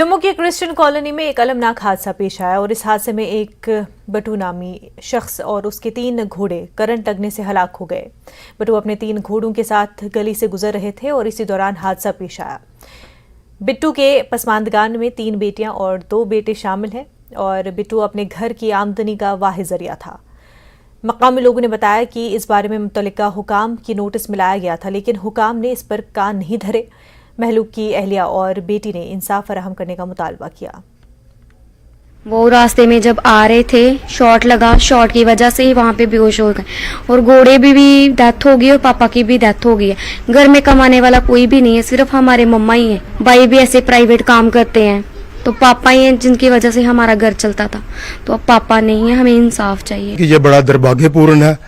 जम्मू की Christian colony में एक अलमनाक हादसा पेश आया और इस हादसे में एक बटू नामी शख्स और उसके 3 घोड़े करंट लगने से हलाक हो गए। बटू अपने 3 घोड़ों के साथ गली से गुजर रहे थे और इसी दौरान हादसा पेश आया। बिट्टू के पसमानदगान में 3 बेटियां और 2 बेटे शामिल हैं और बिट्टू अपने घर की आमदनी का वाहिद जरिया था। मकामी लोगों ने बताया कि इस बारे में मुतल्लिका हुकाम की नोटिस मिलाया गया था, लेकिन हुकाम ने इस पर कान नहीं धरे। महलूक की अहलिया और बेटी ने इंसाफ फराहम करने का मुतालबा किया। वो रास्ते में जब आ रहे थे, शॉट लगा, शॉट की वजह से ही वहाँ पे बेहोश हो गए और घोड़े भी डेथ हो गई और पापा की भी डेथ हो गई है। घर में कमाने वाला कोई भी नहीं है, सिर्फ हमारे मम्मा ही है। भाई भी ऐसे प्राइवेट काम करते हैं, तो पापा ही हैं जिनकी वजह से हमारा घर चलता था। तो अब पापा नहीं है, हमें इंसाफ चाहिए। कि ये बड़ा दुर्भाग्यपूर्ण है।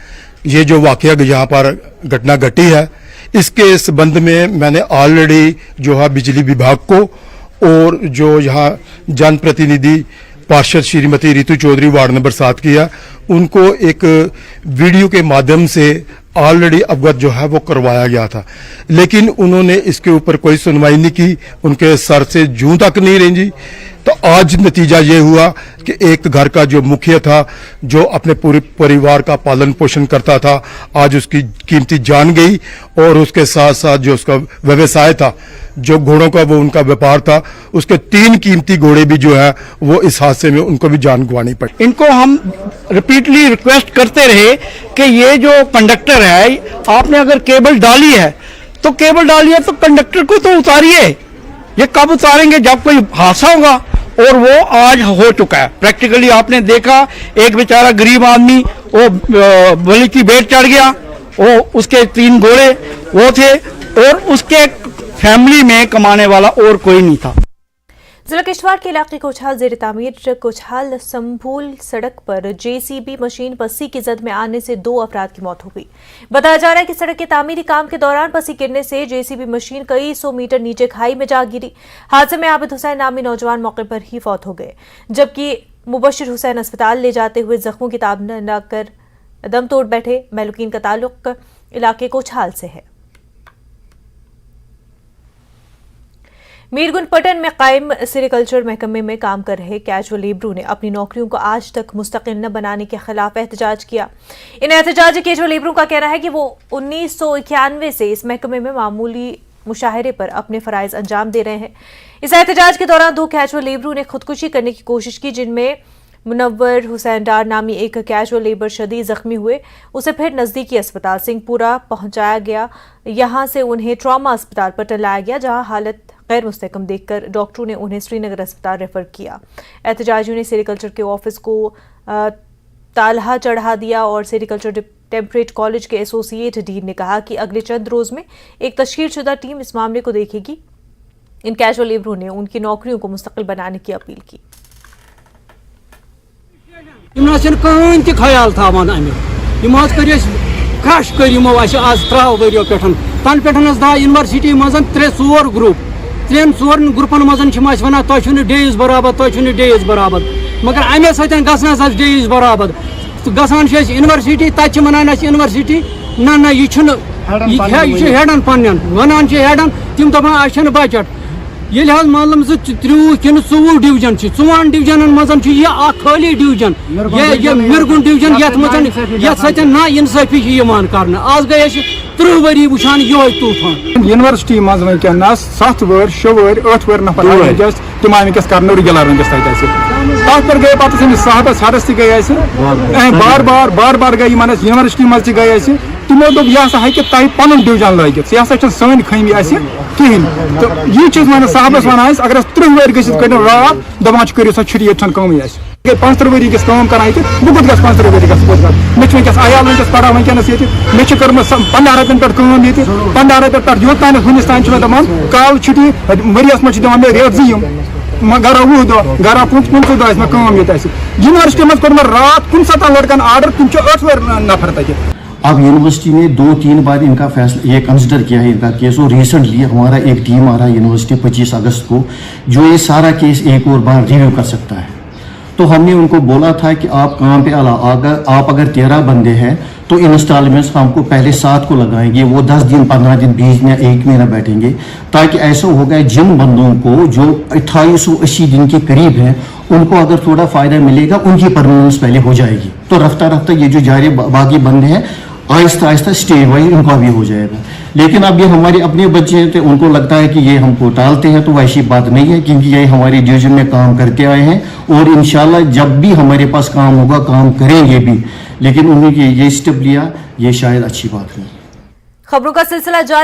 ये जो वाकया यहाँ पर घटना घटी है, इसके संबंध में मैंने ऑलरेडी जो है बिजली विभाग को और जो यहाँ जनप्रतिनिधि पार्षद श्रीमती रितु चौधरी वार्ड नंबर 7 की है, उनको एक वीडियो के माध्यम से ऑलरेडी अवगत जो है वो करवाया गया था, लेकिन उन्होंने इसके ऊपर कोई सुनवाई नहीं की। उनके सर से जूं तक नहीं रेंजी। तो आज नतीजा ये हुआ कि एक घर का जो मुखिया था, जो अपने पूरे परिवार का पालन पोषण करता था, आज उसकी कीमती जान गई और उसके साथ साथ जो उसका व्यवसाय था, जो घोड़ों का वो उनका व्यापार था, उसके 3 कीमती घोड़े भी जो है वो इस हादसे में उनको भी जान गंवानी पड़ी। इनको हम रिपीटली रिक्वेस्ट करते रहे कि ये जो कंडक्टर है, आपने अगर केबल डाली है तो केबल डालिए, तो कंडक्टर को तो उतारिए। ये कब उतारेंगे? जब कोई हादसा होगा। और वो आज हो चुका है। प्रैक्टिकली आपने देखा, एक बेचारा गरीब आदमी वो बलि की बेट चढ़ गया, वो उसके 3 घोड़े वो थे और उसके फैमिली में कमाने वाला और कोई नहीं था। जिला किश्तवाड़ के इलाके कोछाल जेर तामीर कोछाल संभूल सड़क पर जेसीबी मशीन पस्सी की जद में आने से 2 अफराद की मौत हो गई। बताया जा रहा है कि सड़क के तामीरी काम के दौरान पस्सी गिरने से जेसीबी मशीन कई 100 मीटर नीचे खाई में जा गिरी। हादसे में आबिद हुसैन नामी नौजवान मौके पर ही फौत हो गए, जबकि मुबशिर हुसैन अस्पताल ले जाते हुए जख्मों की ताब न कर दम तोड़ बैठे। महलूकीन का ताल्लुक इलाके कोछाल से है। मीरगुंड पटन में कायम सेरिकल्चर महकमे में काम कर रहे कैजुअल लेबरों ने अपनी नौकरियों को आज तक मुस्तकिल न बनाने के खिलाफ एहतजाज किया। इन एहतजाजी कैजुअल लेबरों का कहना है कि वो 1991 से इस महकमे में मामूली मुशाहरे पर अपने फराइज अंजाम दे रहे हैं। इस एहतजाज के दौरान 2 कैजुअल लेबरों ने खुदकुशी करने की कोशिश की, जिनमें मुनव्वर हुसैन डार नामी एक कैजुअल लेबर शदीद जख्मी हुए। उसे फिर नज़दीकी अस्पताल सिंहपुरा पहुंचाया गया। यहां से उन्हें ट्रॉमा अस्पताल पर लाया गया, जहां हालत गैर मुस्तकम देखकर डॉक्टरों ने उन्हें श्रीनगर अस्पताल रेफर किया। एहतजाजियों ने सेरिकल्चर के ऑफिस को ताला चढ़ा दिया और सेरिकल्चर टेम्परेट कॉलेज के एसोसिएट डीन ने कहा कि अगले चंद रोज में एक तशकीलशुदा टीम इस मामले को देखेगी। इन कैजुअल लेबरों ने उनकी नौकरियों को मुस्तकिल बनाने की अपील की। ख्याल क्रश कर आज त्रो वरियो पे तन पे दा यूनिवर्सिटी मज 3-4 ग्रुप 3-4 ग्रुपन मज वन तुम डेज बराबर तुम डेज बराबर, मगर अमे सतना डेज बराबर गसान यूनिवर्सिटी तक वन यूनिवर्सिटी ना यह हेडन पन वन हेडन तम दपान बजट ये मालूम 30 कि 24 डिवीजन 4 डिवीजन मज खाली डिवीजन ये मिरगुंड डिवीजन ये ना इंसाफी कर आज गए 30 वरी वुचान ये तूफान यूनिवर्सिटी मज वनस 7 वर 6 वर 8 वर नफर वनकस तम वनकस कर रेगुलर वनकस तथ पर गए पे साहबस हरस गए बार बार गई मन यूनिवर्सिटी मज गए तमो दोप यह हे तह पन डिवीजन लगित यह सन खमी कहें। तो ये वन साहबस वन अगर 30 वर गो रात दपान करो सा छुट्टी ये कमी 15 वरी गस कर बह कुत 15 वरी मे वनकस आयाल वनकस पढ़ा वनकस ये मे 15 रपन पे 15 रपन पे योतान वनिस तान दपान काल छुट्टी वरियस मे दिवान मे रेट 2 गरा 20 दह गरा 15 दह मे कम ये यूनिवर्सिटी मज कोर रात 15 लड़कन आर्डर तुम 8 वर नफर तक। अब यूनिवर्सिटी ने 2-3 बार इनका फैसला ये कंसिडर किया है इनका केस, और रिसेंटली हमारा एक टीम आ रहा है यूनिवर्सिटी 25 अगस्त को, जो ये सारा केस एक और बार रिव्यू कर सकता है। तो हमने उनको बोला था कि आप काम पे आप अगर 13 बंदे हैं तो इंस्टॉलमेंट्स हमको पहले 7 को लगाएंगे, वो 10 दिन 15 दिन 20 या 1 महीना बैठेंगे, ताकि ऐसा होगा जिन बंदों को जो 2880 दिन के करीब हैं उनको अगर थोड़ा फायदा मिलेगा, उनकी परमानेंस पहले हो जाएगी। तो रफ्ता रफ्ता ये जो जारी बाकी बंदे हैं आहिस्ता आहिस्ता स्टेज वाइज उनका भी हो जाएगा। लेकिन अब ये हमारे अपने बच्चे हैं तो उनको लगता है कि ये हमको टालते हैं, तो वैसी बात नहीं है, क्योंकि ये हमारे डिवीजन में काम करते आए हैं और इंशाल्लाह जब भी हमारे पास काम होगा काम करेंगे भी। लेकिन उन्होंने ये स्टेप लिया, ये शायद अच्छी बात है। खबरों का सिलसिला जारी